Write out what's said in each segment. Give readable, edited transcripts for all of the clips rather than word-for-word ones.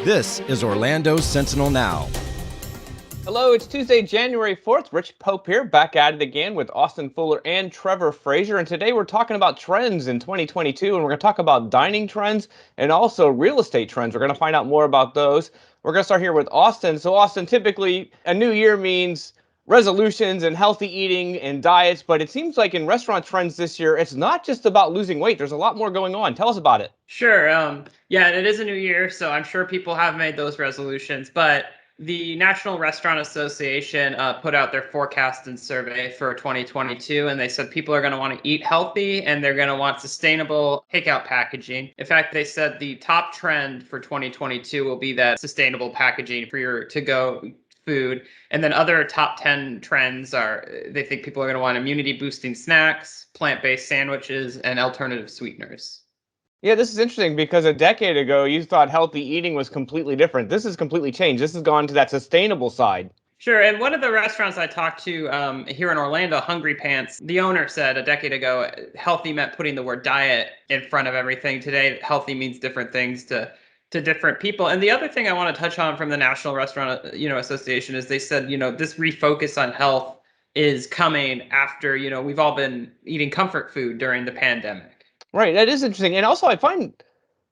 This is Orlando Sentinel Now. Hello, it's Tuesday, January 4th. Rich Pope here, back at it again with Austin Fuller and Trevor Frazier. And today we're talking about trends in 2022, and we're going to talk about dining trends and also real estate trends. We're going to find out more about those. We're going to start here with Austin. So, Austin, typically a new year means resolutions and healthy eating and diets, but it seems like in restaurant trends this year, it's not just about losing weight. There's a lot more going on. Tell us about it. Sure. Yeah, it is a new year, so I'm sure people have made those resolutions. But the National Restaurant Association put out their forecast and survey for 2022, and they said people are going to want to eat healthy and they're going to want sustainable takeout packaging. In fact, they said the top trend for 2022 will be that sustainable packaging for your to-go food. And then other top 10 trends are they think people are going to want immunity boosting snacks, plant-based sandwiches, and alternative sweeteners. Yeah, this is interesting because a decade ago you thought healthy eating was completely different. This has completely changed. This has gone to that sustainable side. Sure. And one of the restaurants I talked to here in Orlando, Hungry Pants, the owner said a decade ago, healthy meant putting the word diet in front of everything. Today, healthy means different things to different people. And the other thing I want to touch on from the National Restaurant Association is they said, this refocus on health is coming after, we've all been eating comfort food during the pandemic. Right, that is interesting. And also I find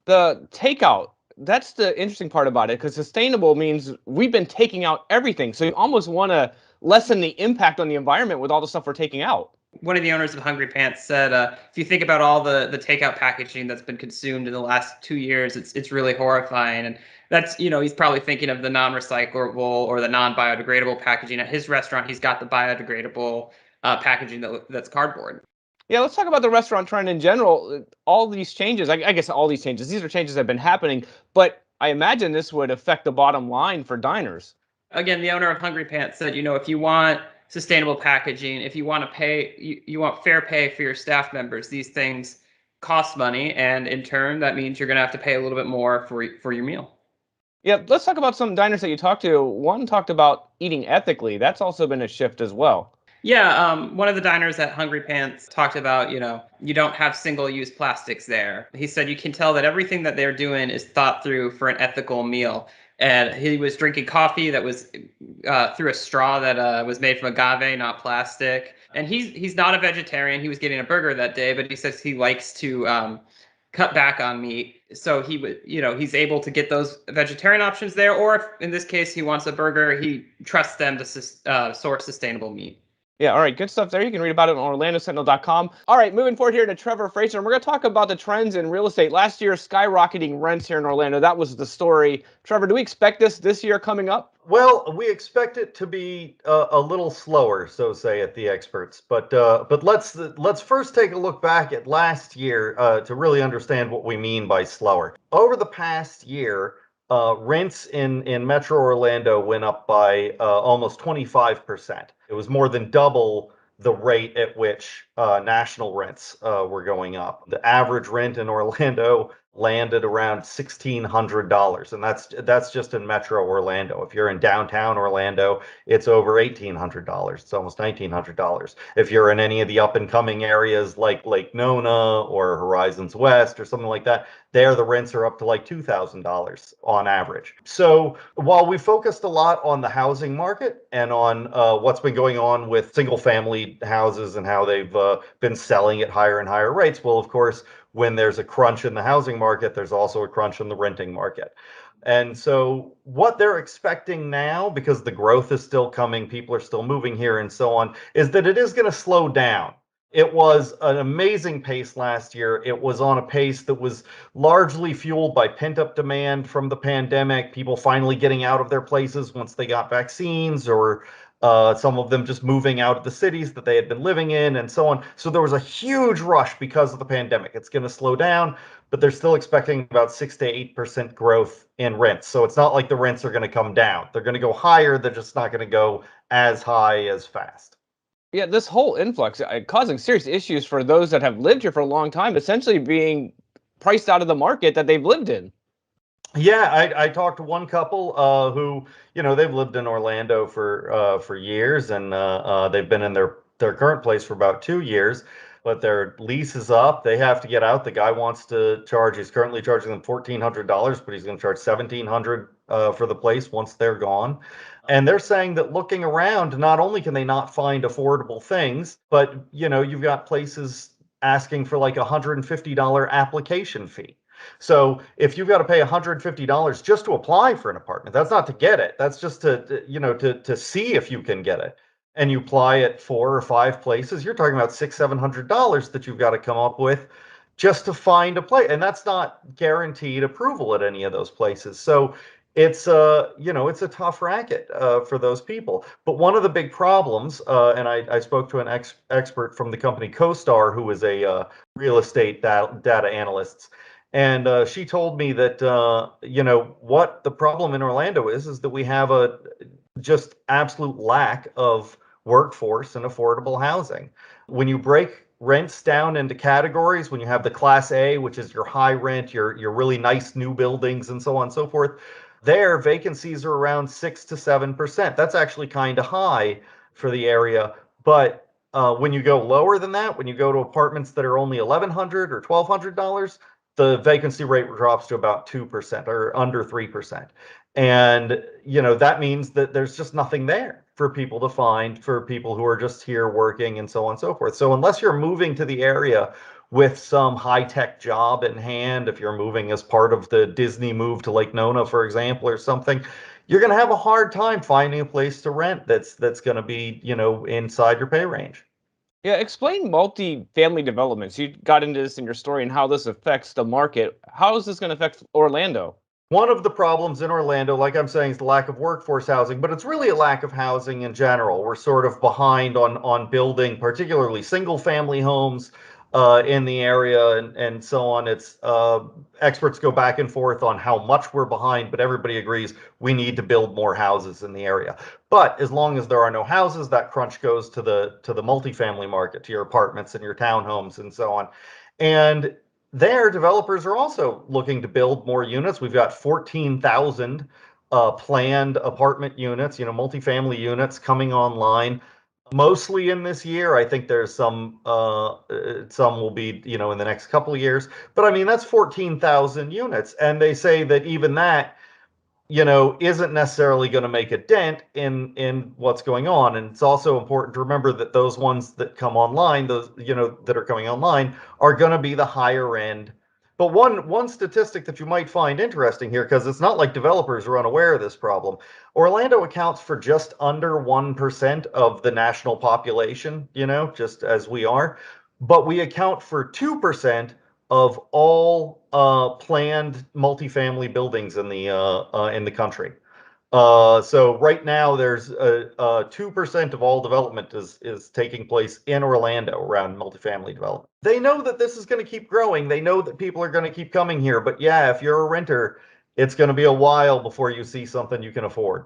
the takeout, that's the interesting part about it, because sustainable means we've been taking out everything. So you almost want to lessen the impact on the environment with all the stuff we're taking out. One of the owners of Hungry Pants said, if you think about all the takeout packaging that's been consumed in the last 2 years, it's really horrifying. And that's, he's probably thinking of the non-recyclable or the non-biodegradable packaging. At his restaurant, he's got the biodegradable packaging that's cardboard. Yeah, let's talk about the restaurant trend in general. All these changes, I guess all these changes, these are changes that have been happening, but I imagine this would affect the bottom line for diners. Again, the owner of Hungry Pants said, if you want sustainable packaging, if you want to pay, you want fair pay for your staff members, these things cost money. And in turn, that means you're going to have to pay a little bit more for your meal. Yeah, let's talk about some diners that you talked to. One talked about eating ethically. That's also been a shift as well. Yeah, one of the diners at Hungry Pants talked about, you don't have single-use plastics there. He said you can tell that everything that they're doing is thought through for an ethical meal. And he was drinking coffee that was through a straw that was made from agave, not plastic. And he's not a vegetarian. He was getting a burger that day, but he says he likes to cut back on meat. So he would, he's able to get those vegetarian options there. Or if in this case he wants a burger, he trusts them to source sustainable meat. Yeah, all right, good stuff there. You can read about it on OrlandoSentinel.com. All right, moving forward here to Trevor Fraser, and we're going to talk about the trends in real estate. Last year, skyrocketing rents here in Orlando. That was the story. Trevor, do we expect this year coming up? Well, we expect it to be a little slower, so say at the experts. But let's first take a look back at last year to really understand what we mean by slower. Over the past year, rents in Metro Orlando went up by almost 25%. It was more than double the rate at which national rents were going up. The average rent in Orlando landed around $1,600, and that's just in Metro Orlando. If you're in downtown Orlando, it's over $1,800. It's almost $1,900. If you're in any of the up-and-coming areas like Lake Nona or Horizons West or something like that, there the rents are up to like $2,000 on average. So while we focused a lot on the housing market and on what's been going on with single-family houses and how they've been selling at higher and higher rates, well, of course, when there's a crunch in the housing market, there's also a crunch in the renting market. And so what they're expecting now, because the growth is still coming, people are still moving here and so on, is that it is going to slow down. It was an amazing pace last year. It was on a pace that was largely fueled by pent-up demand from the pandemic, people finally getting out of their places once they got vaccines, or some of them just moving out of the cities that they had been living in and so on. So there was a huge rush because of the pandemic. It's going to slow down, but they're still expecting about 6 to 8% growth in rents. So it's not like the rents are going to come down. They're going to go higher. They're just not going to go as high as fast. Yeah, this whole influx causing serious issues for those that have lived here for a long time, essentially being priced out of the market that they've lived in. Yeah, I talked to one couple who, they've lived in Orlando for years, and they've been in their current place for about 2 years. but their lease is up. They have to get out. The guy wants to charge, he's currently charging them $1,400, but he's going to charge $1,700 for the place once they're gone. And they're saying that looking around, not only can they not find affordable things, but you've got places asking for like $150 application fee. So if you've got to pay $150 just to apply for an apartment, that's not to get it. That's just to see if you can get it. And you apply at 4 or 5 places, you're talking about $600-700 that you've got to come up with just to find a place. And that's not guaranteed approval at any of those places. So it's it's a tough racket for those people. But one of the big problems, and I spoke to an expert from the company CoStar, who is a real estate data analyst, and she told me that what the problem in Orlando is that we have a just absolute lack of workforce and affordable housing. When you break rents down into categories, when you have the Class A, which is your high rent, your really nice new buildings, and so on and so forth, their vacancies are around 6 to 7%. That's actually kind of high for the area. But when you go lower than that, when you go to apartments that are only $1,100 or $1,200, the vacancy rate drops to about 2% or under 3%. And that means that there's just nothing there for people to find, for people who are just here working and so on and so forth. So unless you're moving to the area with some high-tech job in hand, if you're moving as part of the Disney move to Lake Nona, for example, or something, you're going to have a hard time finding a place to rent that's going to be, inside your pay range. Yeah, explain multi-family developments. You got into this in your story and how this affects the market. How is this going to affect Orlando? One of the problems in Orlando, like I'm saying, is the lack of workforce housing, but it's really a lack of housing in general. We're sort of behind on building, particularly single-family homes in the area and so on. It's experts go back and forth on how much we're behind, but everybody agrees we need to build more houses in the area. But as long as there are no houses, that crunch goes to the multifamily market, to your apartments and your townhomes and so on. And their developers are also looking to build more units. We've got 14,000 planned apartment units, multifamily units coming online, mostly in this year. I think there's some will be, in the next couple of years. But I mean, that's 14,000 units. And they say that even that, isn't necessarily going to make a dent in what's going on. And it's also important to remember that those ones that come online, those, that are coming online, are going to be the higher end. But one statistic that you might find interesting here, because it's not like developers are unaware of this problem, Orlando accounts for just under 1% of the national population, just as we are, but we account for 2% of all planned multifamily buildings in the country. So right now, there's 2% of all development is taking place in Orlando around multifamily development. They know that this is going to keep growing. They know that people are going to keep coming here. But yeah, if you're a renter, it's going to be a while before you see something you can afford.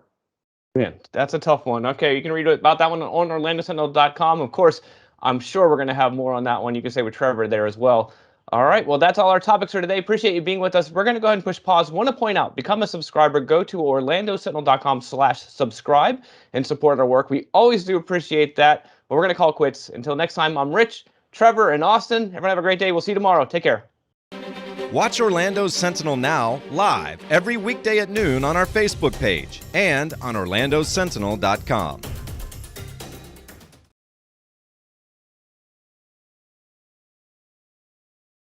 Man, that's a tough one. Okay, you can read about that one on OrlandoSentinel.com. Of course, I'm sure we're going to have more on that one. You can say with Trevor there as well. All right, well, that's all our topics for today. Appreciate you being with us. We're going to go ahead and push pause. Want to point out, become a subscriber. Go to OrlandoSentinel.com/subscribe and support our work. We always do appreciate that. But we're going to call quits. Until next time, I'm Rich, Trevor, and Austin. Everyone have a great day. We'll see you tomorrow. Take care. Watch Orlando Sentinel Now live every weekday at noon on our Facebook page and on OrlandoSentinel.com.